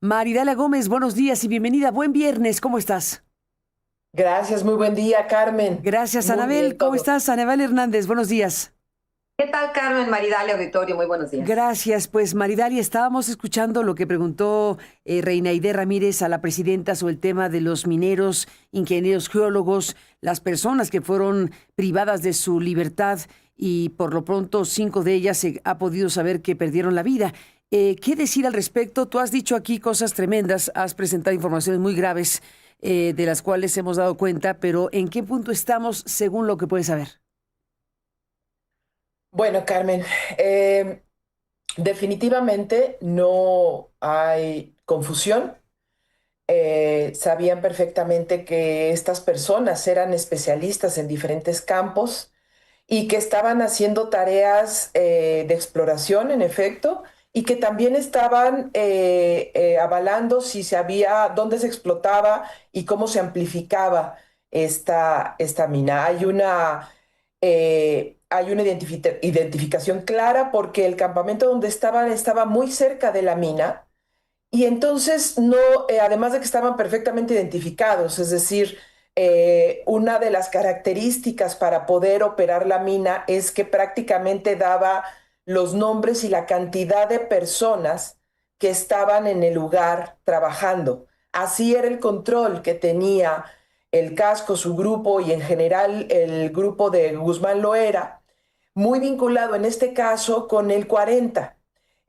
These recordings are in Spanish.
Maridala Gómez, buenos días y bienvenida. Buen viernes, ¿cómo estás? Gracias, muy buen día, Carmen. Gracias, Muy Anabel. bien ¿Cómo todo. estás? Anabel Hernández, buenos días. ¿Qué tal, Carmen Maridale Auditorio? Muy buenos días. Gracias, pues Maridali, estábamos escuchando lo que preguntó Reinaide Ramírez a la presidenta sobre el tema de los mineros, ingenieros geólogos, las personas que fueron privadas de su libertad y por lo pronto 5 de ellas se ha podido saber que perdieron la vida. ¿Qué decir al respecto? Tú has dicho aquí cosas tremendas, has presentado informaciones muy graves de las cuales hemos dado cuenta, pero ¿en qué punto estamos según lo que puedes saber? Bueno, Carmen, eh, definitivamente no hay confusión. Sabían perfectamente que estas personas eran especialistas en diferentes campos y que estaban haciendo tareas de exploración, en efecto, y que también estaban avalando si se había, dónde se explotaba y cómo se amplificaba esta mina. Hay una identificación clara porque el campamento donde estaban estaba muy cerca de la mina y entonces no, además de que estaban perfectamente identificados, es decir, una de las características para poder operar la mina es que prácticamente daba los nombres y la cantidad de personas que estaban en el lugar trabajando. Así era el control que tenía el casco, su grupo y en general el grupo de Guzmán Loera, muy vinculado en este caso con el 40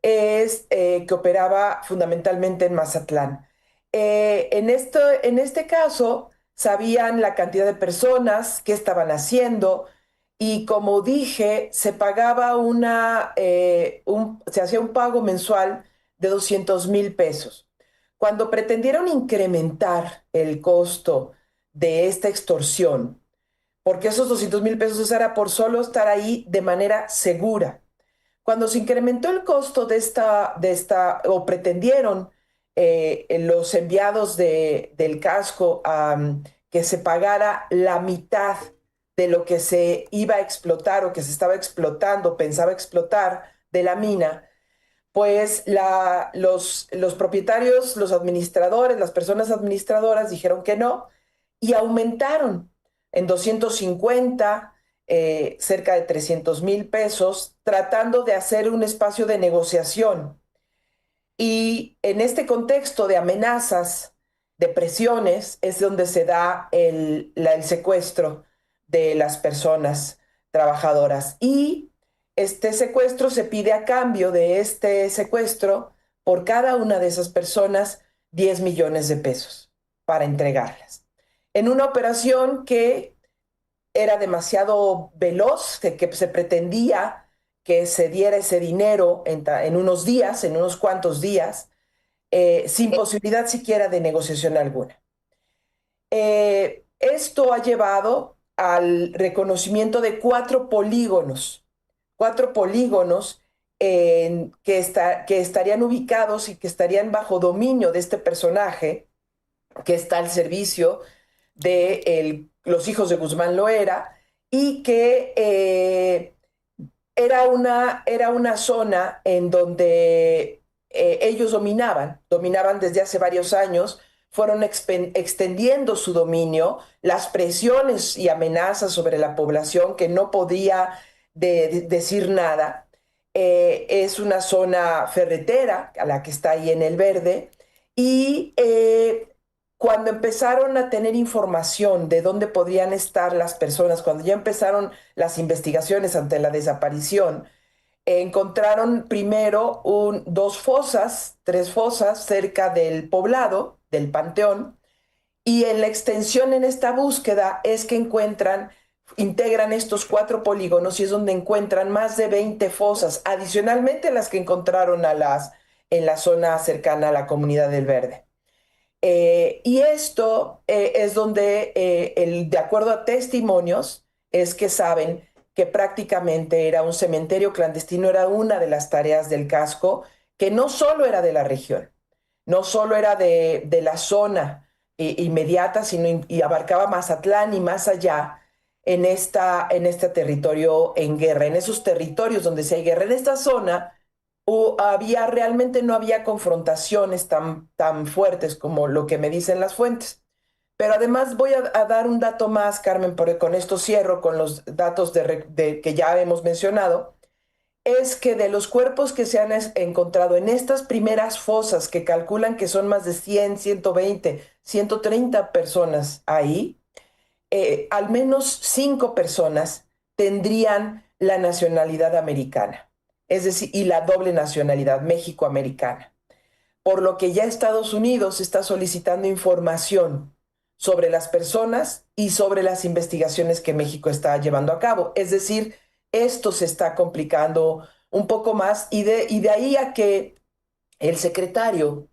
que operaba fundamentalmente en Mazatlán. En este caso, sabían la cantidad de personas, qué estaban haciendo, y como dije, se hacía un pago mensual de 200,000 pesos. Cuando pretendieron incrementar el costo de esta extorsión, porque esos 200,000 pesos era por solo estar ahí de manera segura. Cuando se incrementó el costo o pretendieron los enviados del casco que se pagara la mitad de lo que se iba a explotar o que se estaba explotando, pensaba explotar de la mina, pues los propietarios, los administradores, las personas administradoras dijeron que no y aumentaron en 250, cerca de 300,000 pesos, tratando de hacer un espacio de negociación. Y en este contexto de amenazas, de presiones, es donde se da el secuestro de las personas trabajadoras. Y este secuestro se pide a cambio de este secuestro por cada una de esas personas 10 millones de pesos para entregarlas. En una operación que era demasiado veloz, que se pretendía que se diera ese dinero en unos días, en unos cuantos días, sin posibilidad siquiera de negociación alguna. Esto ha llevado al reconocimiento de cuatro polígonos que estarían ubicados y que estarían bajo dominio de este personaje que está al servicio de los hijos de Guzmán Loera y que era una zona en donde ellos dominaban desde hace varios años, fueron extendiendo su dominio, las presiones y amenazas sobre la población que no podía decir nada. Es una zona ferretera, a la que está ahí en el verde, y cuando empezaron a tener información de dónde podrían estar las personas, cuando ya empezaron las investigaciones ante la desaparición, encontraron primero tres fosas cerca del poblado, del Panteón, y en la extensión en esta búsqueda es que integran estos cuatro polígonos y es donde encuentran más de 20 fosas, adicionalmente a las que encontraron en la zona cercana a la Comunidad del Verde. Y esto es donde, de acuerdo a testimonios, es que saben que prácticamente era un cementerio clandestino, era una de las tareas del casco, que no solo era de la región, no solo era de la zona inmediata, sino y abarcaba Mazatlán y más allá en este territorio en guerra, en esos territorios donde se hay guerra. En esta zona realmente no había confrontaciones tan fuertes como lo que me dicen las fuentes. Pero además voy a dar un dato más, Carmen, porque con esto cierro con los datos que ya hemos mencionado, es que de los cuerpos que se han encontrado en estas primeras fosas, que calculan que son más de 100, 120, 130 personas ahí, al menos 5 personas tendrían la nacionalidad americana, es decir, y la doble nacionalidad México-americana. Por lo que ya Estados Unidos está solicitando información sobre las personas y sobre las investigaciones que México está llevando a cabo. Es decir, esto se está complicando un poco más y de ahí a que el secretario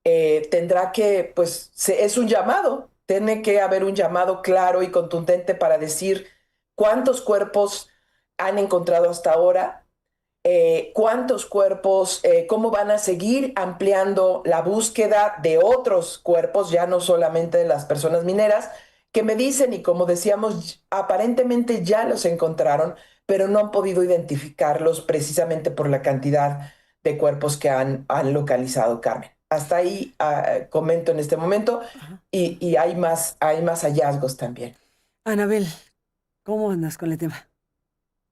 tendrá que, pues, es un llamado, tiene que haber un llamado claro y contundente para decir cuántos cuerpos han encontrado hasta ahora, cuántos cuerpos, cómo van a seguir ampliando la búsqueda de otros cuerpos, ya no solamente de las personas mineras, que me dicen, y como decíamos, aparentemente ya los encontraron, pero no han podido identificarlos precisamente por la cantidad de cuerpos que han localizado, Carmen. Hasta ahí comento en este momento y hay más hallazgos también. Anabel, ¿cómo andas con el tema?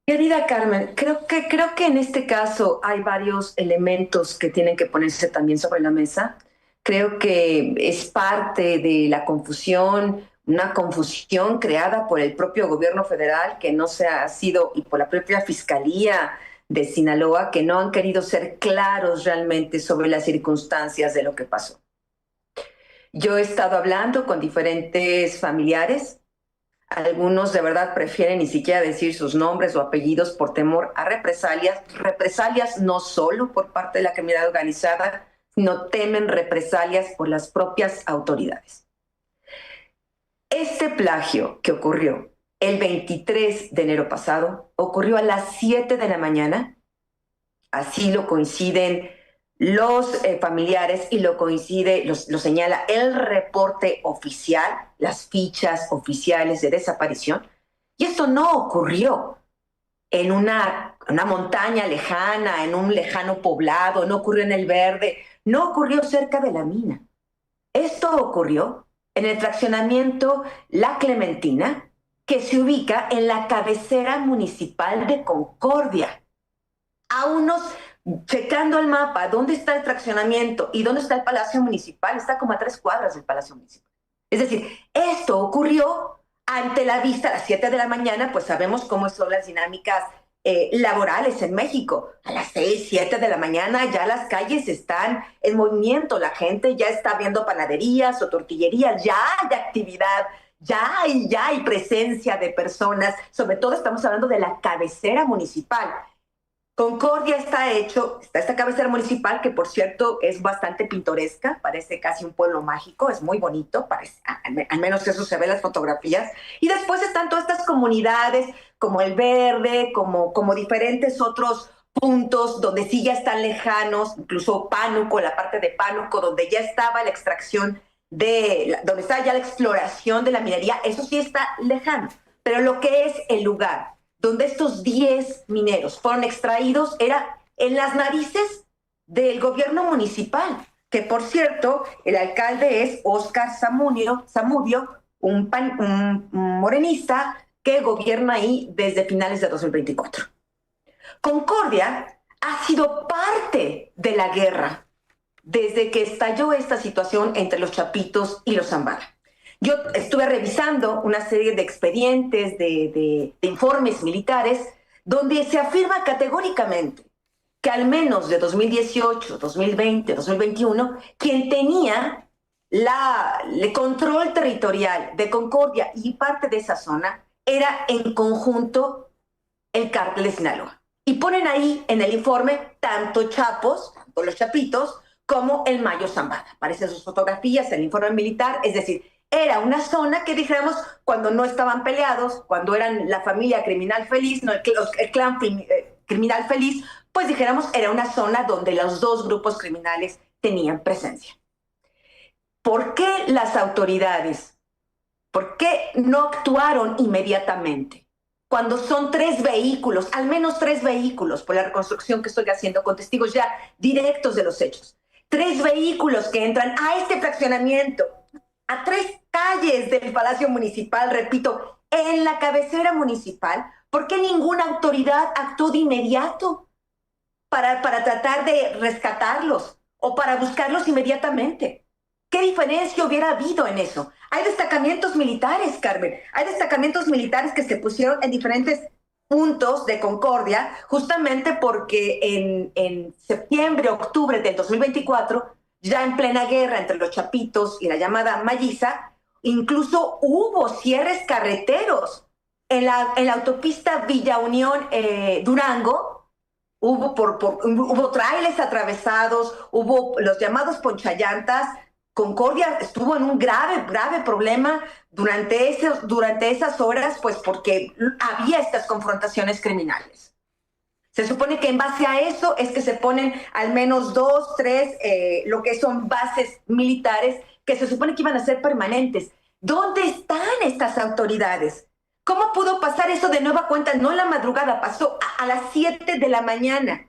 Querida Carmen, creo que en este caso hay varios elementos que tienen que ponerse también sobre la mesa. Creo que es parte de la confusión, una confusión creada por el propio gobierno federal que no se ha sido, y por la propia Fiscalía de Sinaloa, que no han querido ser claros realmente sobre las circunstancias de lo que pasó. Yo he estado hablando con diferentes familiares. Algunos de verdad prefieren ni siquiera decir sus nombres o apellidos por temor a represalias no solo por parte de la criminalidad organizada, sino temen represalias por las propias autoridades. Este plagio que ocurrió el 23 de enero pasado ocurrió a las 7 de la mañana, así lo coinciden los familiares y lo señala el reporte oficial, las fichas oficiales de desaparición. Y esto no ocurrió en una montaña lejana, en un lejano poblado, no ocurrió en El Verde, no ocurrió cerca de la mina. Esto ocurrió en el fraccionamiento La Clementina, que se ubica en la cabecera municipal de Concordia, a unos... Checando el mapa, dónde está el fraccionamiento y dónde está el Palacio Municipal, está como a 3 cuadras del Palacio Municipal. Es decir, esto ocurrió ante la vista a las 7 de la mañana, pues sabemos cómo son las dinámicas laborales en México. A las 6, 7 de la mañana ya las calles están en movimiento, la gente ya está viendo panaderías o tortillerías, ya hay actividad, ya hay presencia de personas, sobre todo estamos hablando de la cabecera municipal. Concordia está esta cabecera municipal que, por cierto, es bastante pintoresca, parece casi un pueblo mágico, es muy bonito, parece, al menos eso se ve en las fotografías. Y después están todas estas comunidades, como El Verde, como diferentes otros puntos donde sí ya están lejanos, incluso Pánuco, la parte de Pánuco, donde ya estaba la extracción, donde está ya la exploración de la minería, eso sí está lejano. Pero lo que es el lugar donde estos 10 mineros fueron extraídos era en las narices del gobierno municipal, que por cierto, el alcalde es Óscar Zamudio, un morenista que gobierna ahí desde finales de 2024. Concordia ha sido parte de la guerra desde que estalló esta situación entre los Chapitos y los Zambada. Yo estuve revisando una serie de expedientes, de informes militares, donde se afirma categóricamente que al menos de 2018, 2020, 2021, quien tenía el control territorial de Concordia y parte de esa zona era en conjunto el cártel de Sinaloa. Y ponen ahí en el informe tanto los Chapitos, como el Mayo Zambada. Aparecen sus fotografías en el informe militar, es decir, era una zona que, dijéramos, cuando no estaban peleados, cuando eran la familia criminal feliz, no, el clan criminal feliz, pues dijéramos, era una zona donde los dos grupos criminales tenían presencia. ¿Por qué las autoridades, por qué no actuaron inmediatamente? cuando son 3 vehículos, al menos 3 vehículos, por la reconstrucción que estoy haciendo con testigos ya directos de los hechos. 3 vehículos que entran a este fraccionamiento, a 3 calles del Palacio Municipal, repito, en la cabecera municipal. ¿Por qué ninguna autoridad actuó de inmediato para tratar de rescatarlos o para buscarlos inmediatamente? ¿Qué diferencia hubiera habido en eso? Hay destacamentos militares, Carmen. Hay destacamentos militares que se pusieron en diferentes puntos de Concordia, justamente porque en septiembre, octubre del 2024, ya en plena guerra entre los Chapitos y la llamada Malliza, incluso hubo cierres carreteros en la autopista Villa Unión Durango. Hubo trailers atravesados, hubo los llamados ponchallantas. Concordia estuvo en un grave problema durante esas horas, pues porque había estas confrontaciones criminales. Se supone que en base a eso es que se ponen al menos 2, 3, lo que son bases militares que se supone que iban a ser permanentes. ¿Dónde están estas autoridades? ¿Cómo pudo pasar eso de nueva cuenta? No en la madrugada, pasó a las 7 de la mañana.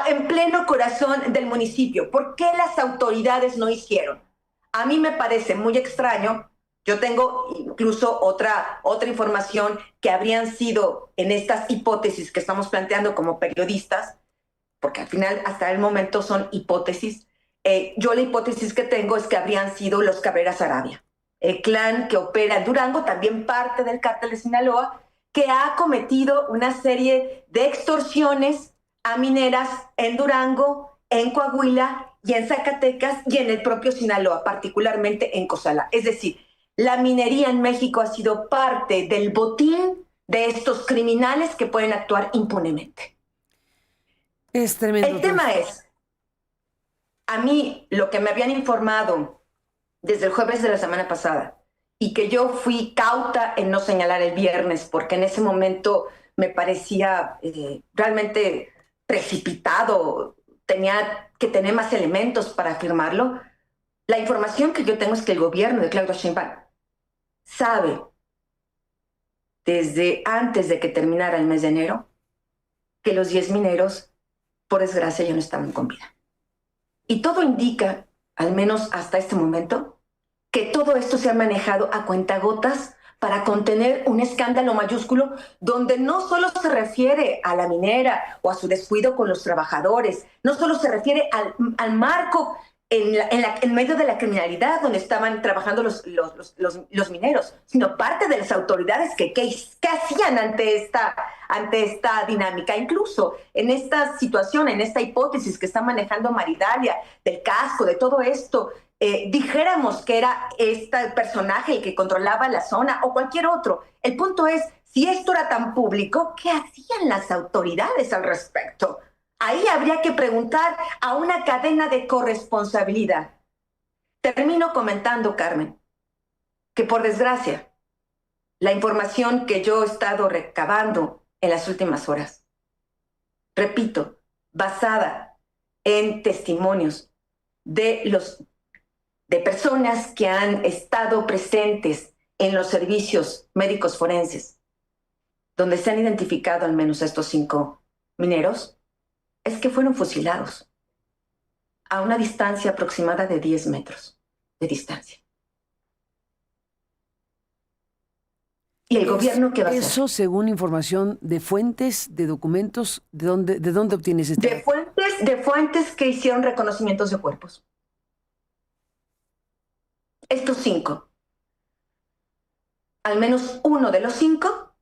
En pleno corazón del municipio. ¿Por qué las autoridades no hicieron? A mí me parece muy extraño. Yo tengo incluso otra información que habrían sido en estas hipótesis que estamos planteando como periodistas, porque al final hasta el momento son hipótesis. Yo la hipótesis que tengo es que habrían sido los Cabrera Sarabia, el clan que opera en Durango, también parte del cártel de Sinaloa, que ha cometido una serie de extorsiones a mineras en Durango, en Coahuila y en Zacatecas y en el propio Sinaloa, particularmente en Cozalá. Es decir, la minería en México ha sido parte del botín de estos criminales que pueden actuar impunemente. Es tremendo. El tema es, a mí lo que me habían informado desde el jueves de la semana pasada y que yo fui cauta en no señalar el viernes porque en ese momento me parecía realmente precipitado, tenía que tener más elementos para afirmarlo. La información que yo tengo es que el gobierno de Claudia Sheinbaum sabe desde antes de que terminara el mes de enero que los 10 mineros, por desgracia, ya no estaban con vida. Y todo indica, al menos hasta este momento, que todo esto se ha manejado a cuentagotas para contener un escándalo mayúsculo donde no solo se refiere a la minera o a su descuido con los trabajadores, no solo se refiere al marco en medio de la criminalidad donde estaban trabajando los mineros, sino parte de las autoridades que hacían ante esta dinámica. Incluso en esta situación, en esta hipótesis que está manejando Maridalia, del casco, de todo esto, dijéramos que era este personaje el que controlaba la zona o cualquier otro. El punto es, si esto era tan público, ¿qué hacían las autoridades al respecto? Ahí habría que preguntar a una cadena de corresponsabilidad. Termino comentando, Carmen, que por desgracia, la información que yo he estado recabando en las últimas horas, repito, basada en testimonios de personas que han estado presentes en los servicios médicos forenses, donde se han identificado al menos estos 5 mineros, es que fueron fusilados a una distancia aproximada de 10 metros de distancia. ¿Y el gobierno qué va a hacer? Eso según información de fuentes, de documentos, ¿de dónde obtienes este dato? De fuentes que hicieron reconocimientos de cuerpos. Estos 5, al menos uno de los 5,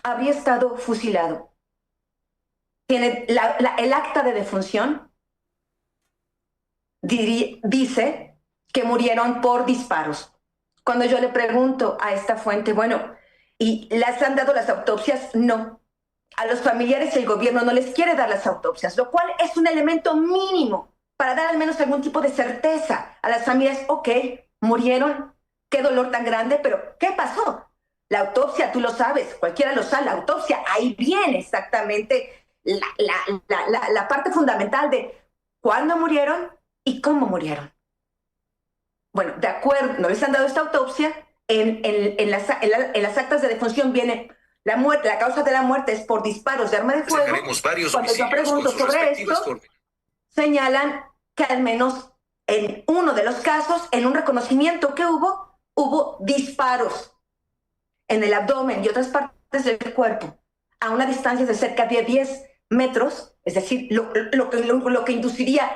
habría estado fusilado. Tiene el acta de defunción, dice que murieron por disparos. Cuando yo le pregunto a esta fuente, bueno, ¿y les han dado las autopsias? No. A los familiares el gobierno no les quiere dar las autopsias, lo cual es un elemento mínimo para dar al menos algún tipo de certeza a las familias. Ok, murieron, qué dolor tan grande, pero ¿qué pasó? La autopsia, tú lo sabes, cualquiera lo sabe, la autopsia, ahí viene exactamente la parte fundamental de cuándo murieron y cómo murieron. Bueno, de acuerdo, no les han dado esta autopsia en las actas de defunción viene la muerte, la causa de la muerte es por disparos de arma de fuego. Cuando yo pregunto sobre esto, señalan que al menos en uno de los casos, en un reconocimiento que hubo disparos en el abdomen y otras partes del cuerpo a una distancia de cerca de 10 metros, es decir, lo que induciría,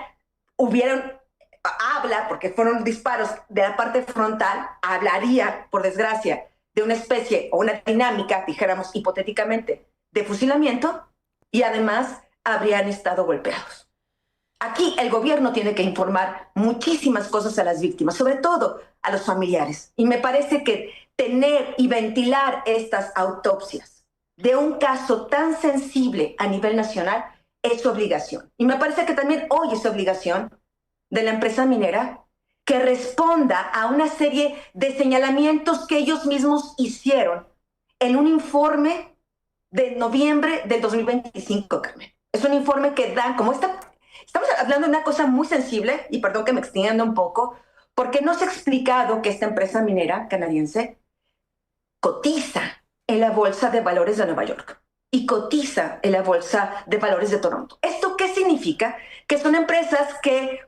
habla, porque fueron disparos de la parte frontal, hablaría, por desgracia, de una especie o una dinámica, dijéramos hipotéticamente, de fusilamiento, y además habrían estado golpeados. Aquí el gobierno tiene que informar muchísimas cosas a las víctimas, sobre todo a los familiares. Y me parece que tener y ventilar estas autopsias de un caso tan sensible a nivel nacional es su obligación. Y me parece que también hoy es obligación de la empresa minera que responda a una serie de señalamientos que ellos mismos hicieron en un informe de noviembre del 2025, Carmen. Es un informe que dan, estamos hablando de una cosa muy sensible, y perdón que me extienda un poco, porque no se ha explicado que esta empresa minera canadiense cotiza en la Bolsa de Valores de Nueva York y cotiza en la Bolsa de Valores de Toronto. ¿Esto qué significa? Que son empresas que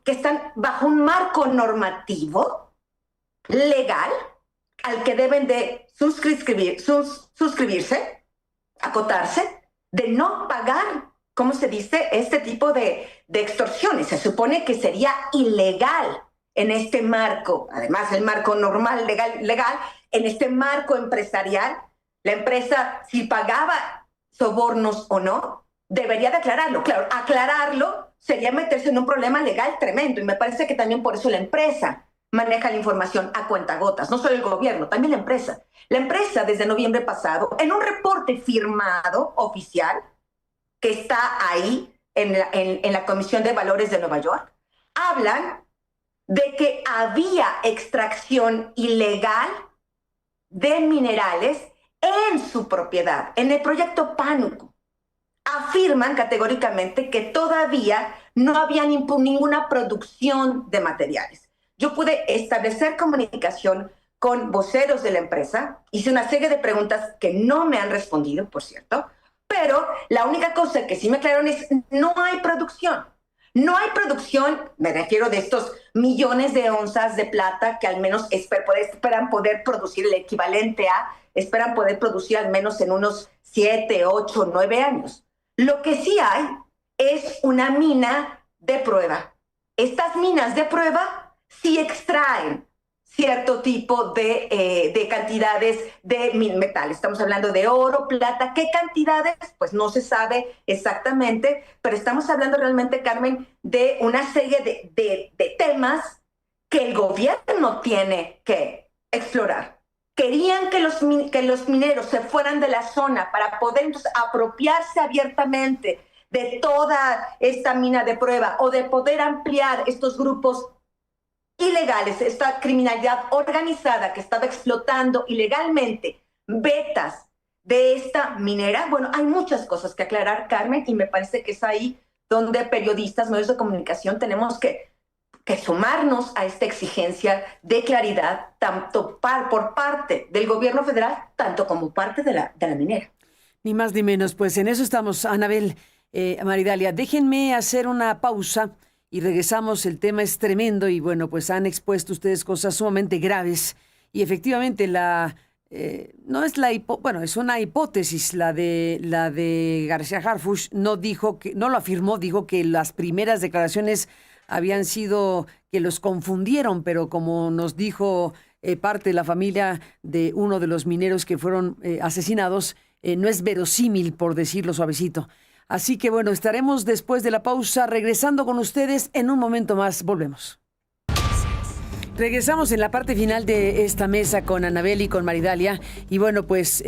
están bajo un marco normativo legal al que deben de suscribirse, acotarse, de no pagar, ¿cómo se dice?, este tipo de extorsiones. Se supone que sería ilegal en este marco, además el marco normal, legal, en este marco empresarial, la empresa, si pagaba sobornos o no, debería declararlo. Claro, aclararlo sería meterse en un problema legal tremendo, y me parece que también por eso la empresa maneja la información a cuentagotas, no solo el gobierno, también la empresa. La empresa, desde noviembre pasado, en un reporte firmado oficial, que está ahí en la Comisión de Valores de Nueva York, hablan de que había extracción ilegal de minerales en su propiedad, en el proyecto Pánuco. Afirman categóricamente que todavía no había ninguna producción de materiales. Yo pude establecer comunicación con voceros de la empresa, hice una serie de preguntas que no me han respondido, por cierto, pero la única cosa que sí me aclararon es no hay producción. No hay producción, me refiero de estos millones de onzas de plata que al menos esperan poder producir el equivalente esperan poder producir al menos en unos 7, 8, 9 años. Lo que sí hay es una mina de prueba. Estas minas de prueba sí extraen cierto tipo de cantidades de metales. Estamos hablando de oro, plata. ¿Qué cantidades? Pues no se sabe exactamente, pero estamos hablando realmente, Carmen, de una serie de temas que el gobierno tiene que explorar. Querían que los mineros se fueran de la zona para poder entonces apropiarse abiertamente de toda esta mina de prueba, o de poder ampliar estos grupos ilegales, esta criminalidad organizada que estaba explotando ilegalmente vetas de esta minera. Bueno, hay muchas cosas que aclarar, Carmen, y me parece que es ahí donde periodistas, medios de comunicación, tenemos que sumarnos a esta exigencia de claridad, tanto por parte del gobierno federal, tanto como parte de la minera. Ni más ni menos, pues en eso estamos, Anabel, Maridalia. Déjenme hacer una pausa y regresamos. El tema es tremendo y bueno, pues han expuesto ustedes cosas sumamente graves, y efectivamente no es es una hipótesis la de García Harfuch. No lo afirmó, dijo que las primeras declaraciones habían sido que los confundieron, pero como nos dijo parte de la familia de uno de los mineros que fueron asesinados, no es verosímil, por decirlo suavecito. Así que bueno, estaremos después de la pausa regresando con ustedes en un momento más. Volvemos. Regresamos en la parte final de esta mesa con Anabel y con Maridalia. Y bueno, pues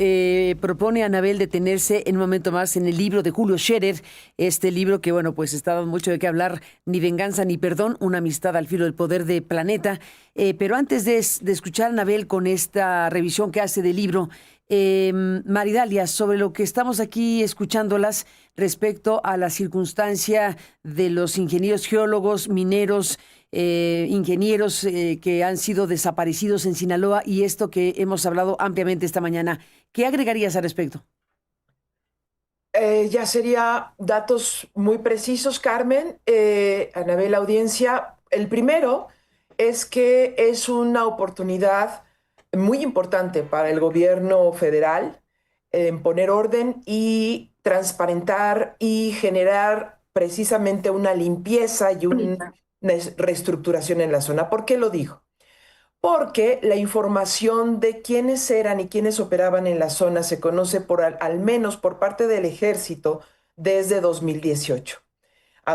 propone Anabel detenerse en un momento más en el libro de Julio Scherer. Este libro que, bueno, pues está dando mucho de qué hablar. Ni venganza ni perdón, una amistad al filo del poder de Planeta. Pero antes de escuchar a Anabel con esta revisión que hace del libro, Maridalia, sobre lo que estamos aquí escuchándolas respecto a la circunstancia de los ingenieros geólogos, mineros, ingenieros que han sido desaparecidos en Sinaloa y esto que hemos hablado ampliamente esta mañana. ¿Qué agregarías al respecto? Ya sería datos muy precisos, Carmen. Anabel, audiencia. El primero es que es una oportunidad muy importante para el gobierno federal en poner orden y transparentar y generar precisamente una limpieza y una reestructuración en la zona. ¿Por qué lo digo? Porque la información de quiénes eran y quiénes operaban en la zona se conoce al menos por parte del ejército desde 2018.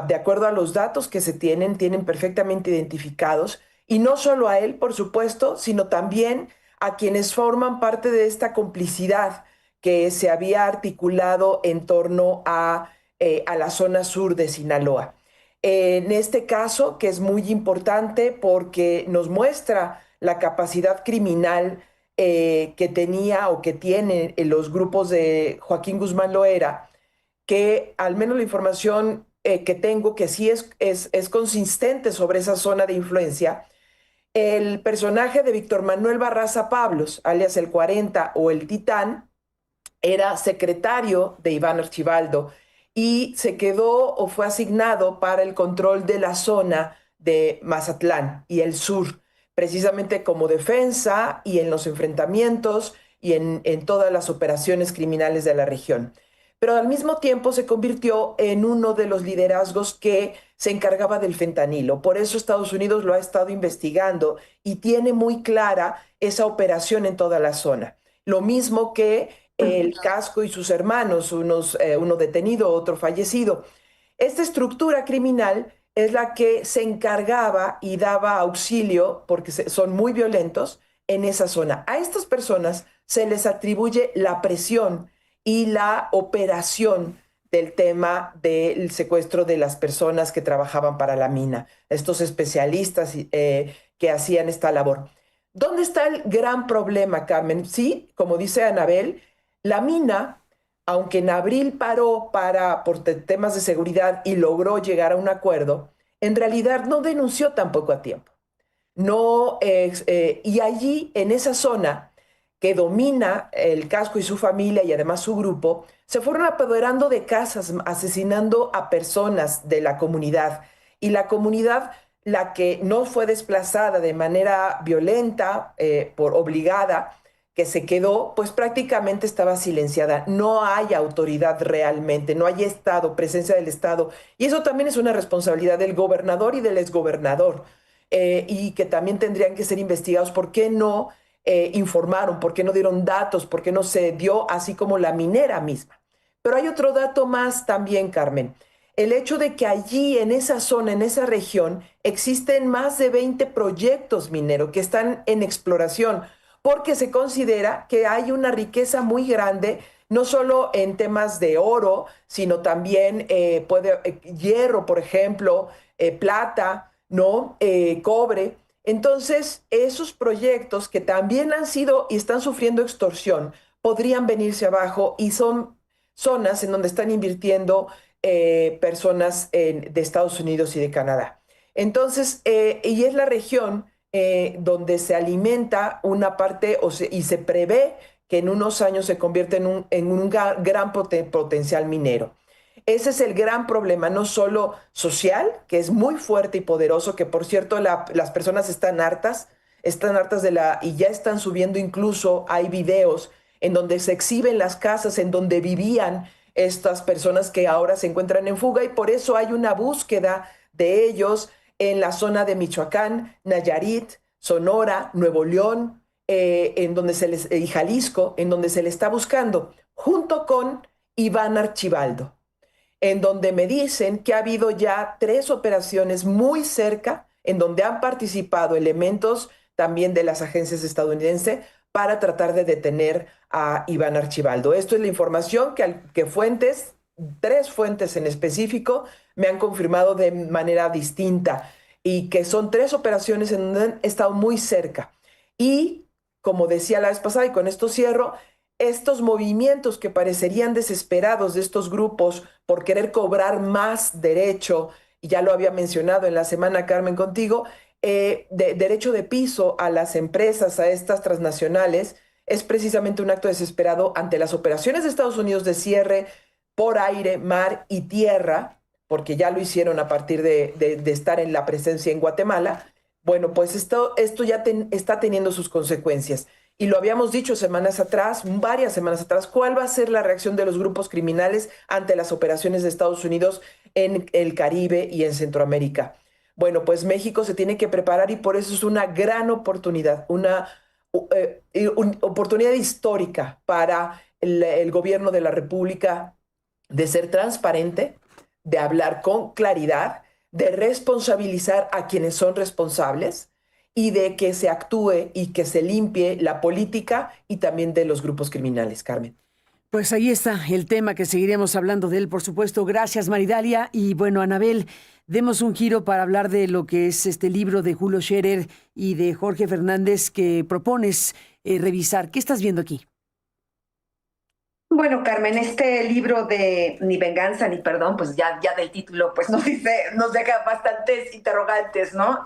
De acuerdo a los datos que se tienen perfectamente identificados, y no solo a él, por supuesto, sino también a quienes forman parte de esta complicidad que se había articulado en torno a la zona sur de Sinaloa. En este caso, que es muy importante porque nos muestra la capacidad criminal que tenía o que tienen los grupos de Joaquín Guzmán Loera, que al menos la información que tengo, que sí es consistente sobre esa zona de influencia. El personaje de Víctor Manuel Barraza Pablos, alias el 40 o el Titán, era secretario de Iván Archibaldo y se quedó o fue asignado para el control de la zona de Mazatlán y el sur, precisamente como defensa y en los enfrentamientos y en todas las operaciones criminales de la región. Pero al mismo tiempo se convirtió en uno de los liderazgos que se encargaba del fentanilo. Por eso Estados Unidos lo ha estado investigando y tiene muy clara esa operación en toda la zona. Lo mismo que el Casco y sus hermanos, uno detenido, otro fallecido. Esta estructura criminal es la que se encargaba y daba auxilio, porque son muy violentos, en esa zona. A estas personas se les atribuye la presión y la operación del tema del secuestro de las personas que trabajaban para la mina, estos especialistas que hacían esta labor. ¿Dónde está el gran problema, Carmen? Sí, como dice Anabel, la mina, aunque en abril paró por temas de seguridad y logró llegar a un acuerdo, en realidad no denunció tampoco a tiempo. No, y allí, en esa zona que domina el Casco y su familia y además su grupo, se fueron apoderando de casas, asesinando a personas de la comunidad. Y la comunidad, la que no fue desplazada de manera violenta, por obligada, que se quedó, pues prácticamente estaba silenciada. No hay autoridad realmente, no hay Estado, presencia del Estado. Y eso también es una responsabilidad del gobernador y del exgobernador, y que también tendrían que ser investigados. ¿Por qué no informaron? ¿Por qué no dieron datos? ¿Por qué no se dio así como la minera misma? Pero hay otro dato más también, Carmen. El hecho de que allí, en esa zona, en esa región, existen más de 20 proyectos mineros que están en exploración, porque se considera que hay una riqueza muy grande, no solo en temas de oro, sino también hierro, por ejemplo, plata, ¿no? Cobre. Entonces, esos proyectos que también han sido y están sufriendo extorsión, podrían venirse abajo y son zonas en donde están invirtiendo personas de Estados Unidos y de Canadá. Entonces, y es la región donde se alimenta una parte y se prevé que en unos años se convierte en un gran potencial minero. Ese es el gran problema, no solo social, que es muy fuerte y poderoso, que por cierto las personas están hartas y ya están subiendo, incluso hay videos en donde se exhiben las casas en donde vivían estas personas que ahora se encuentran en fuga, y por eso hay una búsqueda de ellos en la zona de Michoacán, Nayarit, Sonora, Nuevo León, y Jalisco, en donde se le está buscando, junto con Iván Archibaldo, en donde me dicen que ha habido ya 3 operaciones muy cerca, en donde han participado elementos también de las agencias estadounidenses para tratar de detener a Iván Archibaldo. Esto es la información que 3 fuentes en específico, me han confirmado de manera distinta, y que son 3 operaciones en donde han estado muy cerca. Y, como decía la vez pasada, y con esto cierro, estos movimientos que parecerían desesperados de estos grupos por querer cobrar más derecho, y ya lo había mencionado en la semana, Carmen, contigo, de derecho de piso a las empresas, a estas transnacionales, es precisamente un acto desesperado ante las operaciones de Estados Unidos de cierre por aire, mar y tierra, porque ya lo hicieron a partir de estar en la presencia en Guatemala. Bueno, pues esto ya está teniendo sus consecuencias. Y lo habíamos dicho semanas atrás, varias semanas atrás, ¿cuál va a ser la reacción de los grupos criminales ante las operaciones de Estados Unidos en el Caribe y en Centroamérica? Bueno, pues México se tiene que preparar y por eso es una gran oportunidad, una oportunidad histórica para el gobierno de la República de ser transparente, de hablar con claridad, de responsabilizar a quienes son responsables y de que se actúe y que se limpie la política y también de los grupos criminales, Carmen. Pues ahí está el tema que seguiremos hablando de él, por supuesto. Gracias, Maridalia. Y bueno, Anabel, demos un giro para hablar de lo que es este libro de Julio Scherer y de Jorge Fernández que propones revisar. ¿Qué estás viendo aquí? Bueno, Carmen, este libro de Ni venganza ni perdón, pues ya del título, pues nos deja bastantes interrogantes, ¿no?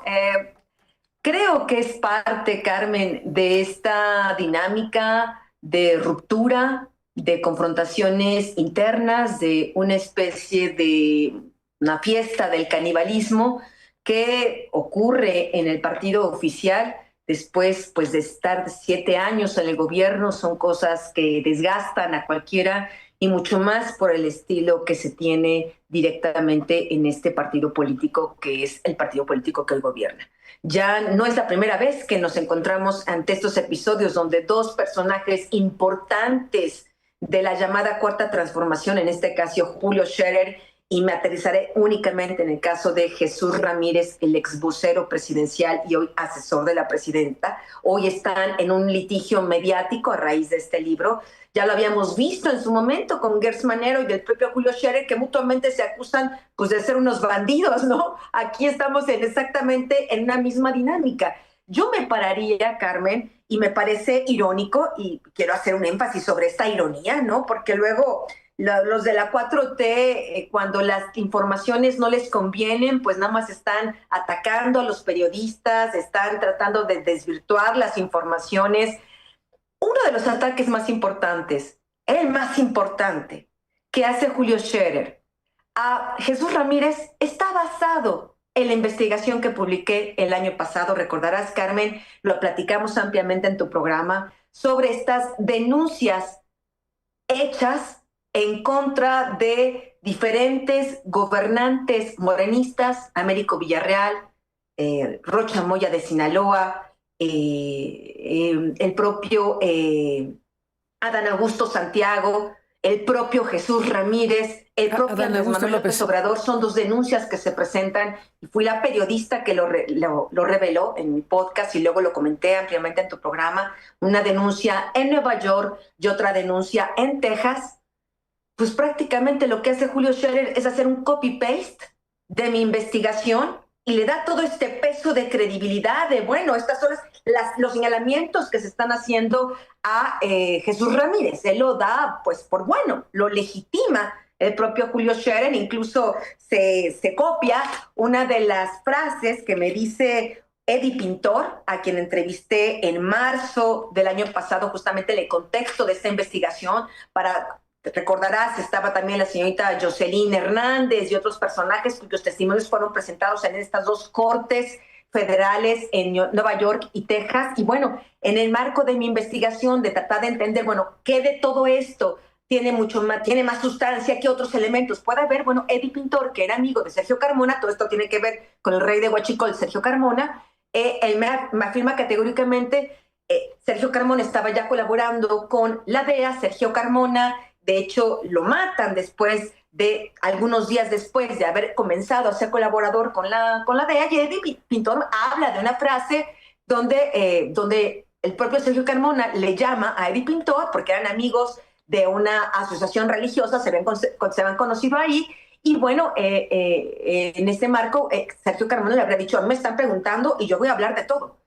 Creo que es parte, Carmen, de esta dinámica de ruptura, de confrontaciones internas, de una especie de una fiesta del canibalismo que ocurre en el partido oficial después pues, de estar 7 años en el gobierno. Son cosas que desgastan a cualquiera y mucho más por el estilo que se tiene directamente en este partido político, que es el partido político que él gobierna. Ya no es la primera vez que nos encontramos ante estos episodios donde dos personajes importantes de la llamada Cuarta Transformación, en este caso Julio Scherer, y me aterrizaré únicamente en el caso de Jesús Ramírez, el ex vocero presidencial y hoy asesor de la presidenta. Hoy están en un litigio mediático a raíz de este libro. Ya lo habíamos visto en su momento con Gertz Manero y el propio Julio Scherer, que mutuamente se acusan pues, de ser unos bandidos, ¿no? Aquí estamos exactamente en una misma dinámica. Yo me pararía, Carmen, y me parece irónico, y quiero hacer un énfasis sobre esta ironía, ¿no? Porque luego los de la 4T, cuando las informaciones no les convienen, pues nada más están atacando a los periodistas, están tratando de desvirtuar las informaciones. Uno de los ataques más importantes, el más importante, que hace Julio Scherer a Jesús Ramírez está basado en la investigación que publiqué el año pasado. Recordarás, Carmen, lo platicamos ampliamente en tu programa, sobre estas denuncias hechas en contra de diferentes gobernantes morenistas, Américo Villarreal, Rocha Moya de Sinaloa, el propio Adán Augusto Santiago, el propio Jesús Ramírez, el propio Andrés Manuel López Obrador. Son dos denuncias que se presentan y fui la periodista que lo reveló en mi podcast y luego lo comenté ampliamente en tu programa. Una denuncia en Nueva York y otra denuncia en Texas. Pues prácticamente lo que hace Julio Scherer es hacer un copy-paste de mi investigación y le da todo este peso de credibilidad de, bueno, estas son los señalamientos que se están haciendo a Jesús Ramírez. Él lo da, pues, por bueno, lo legitima el propio Julio Scherer. Incluso se copia una de las frases que me dice Eddie Pintor, a quien entrevisté en marzo del año pasado, justamente en el contexto de esta investigación. Recordarás, estaba también la señorita Jocelyn Hernández y otros personajes cuyos testimonios fueron presentados en estas dos cortes federales en Nueva York y Texas. Y bueno, en el marco de mi investigación, de tratar de entender, bueno, qué de todo esto tiene más sustancia que otros elementos. Puede haber, bueno, Eddie Pintor, que era amigo de Sergio Carmona, todo esto tiene que ver con el rey de Huachicol, Sergio Carmona. Él me afirma categóricamente, Sergio Carmona estaba ya colaborando con la DEA, Sergio Carmona. De hecho, lo matan algunos días después de haber comenzado a ser colaborador con la DEA. Y Eddie Pintor habla de una frase donde el propio Sergio Carmona le llama a Eddie Pintor, porque eran amigos de una asociación religiosa, se habían conocido ahí. Y bueno, en este marco, Sergio Carmona le habría dicho, a mí me están preguntando y yo voy a hablar de todo.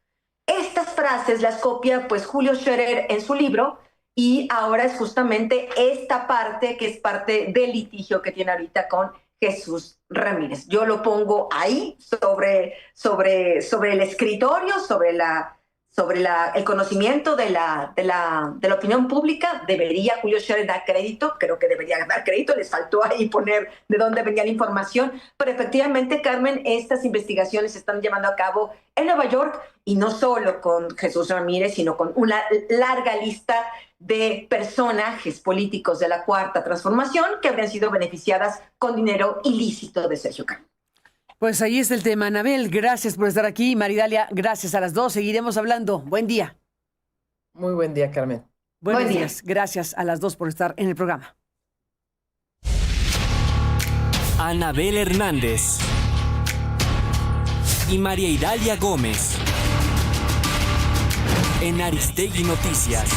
Estas frases las copia pues Julio Scherer en su libro, y ahora es justamente esta parte que es parte del litigio que tiene ahorita con Jesús Ramírez. Yo lo pongo ahí sobre el escritorio, sobre el conocimiento de la opinión pública. Debería Julio Scherer dar crédito, creo que debería dar crédito, les faltó ahí poner de dónde venía la información, pero efectivamente, Carmen, estas investigaciones se están llevando a cabo en Nueva York, y no solo con Jesús Ramírez, sino con una larga lista de personajes políticos de la Cuarta Transformación que habrían sido beneficiadas con dinero ilícito de Sergio Carmen. Pues ahí está el tema. Anabel, gracias por estar aquí. Maridalia, gracias a las dos. Seguiremos hablando. Buen día. Muy buen día, Carmen. Buenos días. Gracias a las dos por estar en el programa. Anabel Hernández y María Idalia Gómez en Aristegui Noticias.